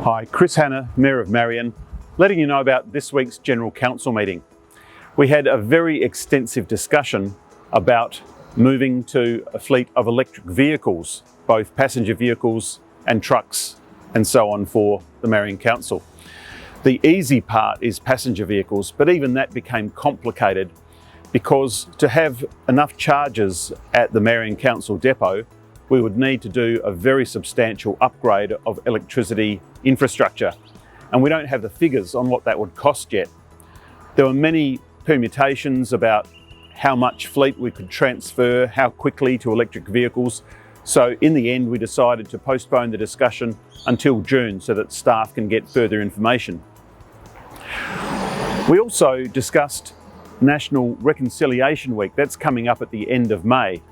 Hi, Kris Hanna, Mayor of Marion, letting you know about this week's General Council meeting. We had a very extensive discussion about moving to a fleet of electric vehicles, both passenger vehicles and trucks and so on for the Marion Council. The easy part is passenger vehicles, but even that became complicated because to have enough chargers at the Marion Council depot, we would need to do a very substantial upgrade of electricity infrastructure. And we don't have the figures on what that would cost yet. There were many permutations about how much fleet we could transfer, how quickly to electric vehicles. So in the end, we decided to postpone the discussion until June so that staff can get further information. We also discussed National Reconciliation Week. That's coming up at the end of May.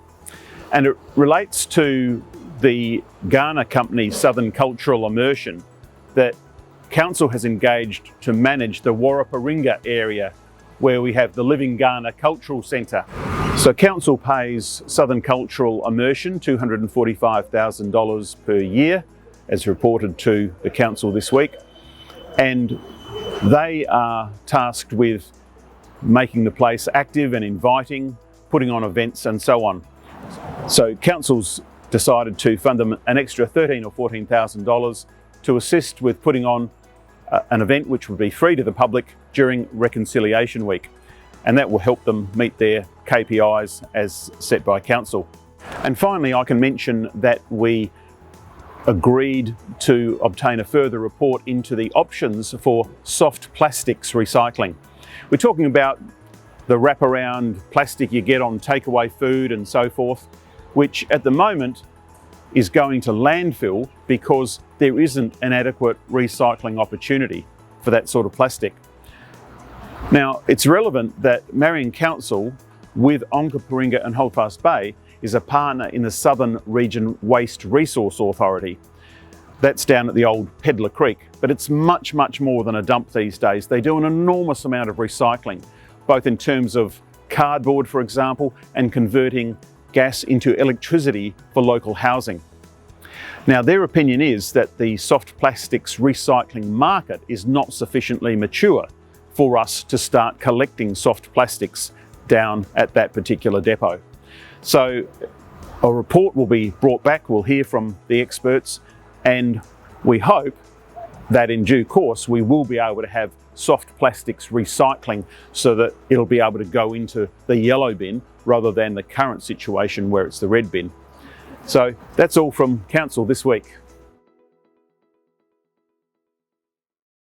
And it relates to the Kaurna Company's Southern Cultural Immersion that Council has engaged to manage the Warraparinga area where we have the Living Kaurna Cultural Centre. So Council pays Southern Cultural Immersion $245,000 per year, as reported to the Council this week. And they are tasked with making the place active and inviting, putting on events and so on. So Council's decided to fund them an extra $13,000 or $14,000 to assist with putting on an event which would be free to the public during Reconciliation Week. And that will help them meet their KPIs as set by Council. And finally, I can mention that we agreed to obtain a further report into the options for soft plastics recycling. We're talking about the wraparound plastic you get on takeaway food and so forth, which at the moment is going to landfill because there isn't an adequate recycling opportunity for that sort of plastic. Now, it's relevant that Marion Council, with Onkaparinga and Holdfast Bay, is a partner in the Southern Region Waste Resource Authority. That's down at the old Pedlar Creek, but it's much, much more than a dump these days. They do an enormous amount of recycling, both in terms of cardboard, for example, and converting gas into electricity for local housing. Now, their opinion is that the soft plastics recycling market is not sufficiently mature for us to start collecting soft plastics down at that particular depot. So a report will be brought back, we'll hear from the experts, and we hope that in due course we will be able to have soft plastics recycling so that it'll be able to go into the yellow bin rather than the current situation where it's the red bin. So that's all from Council this week.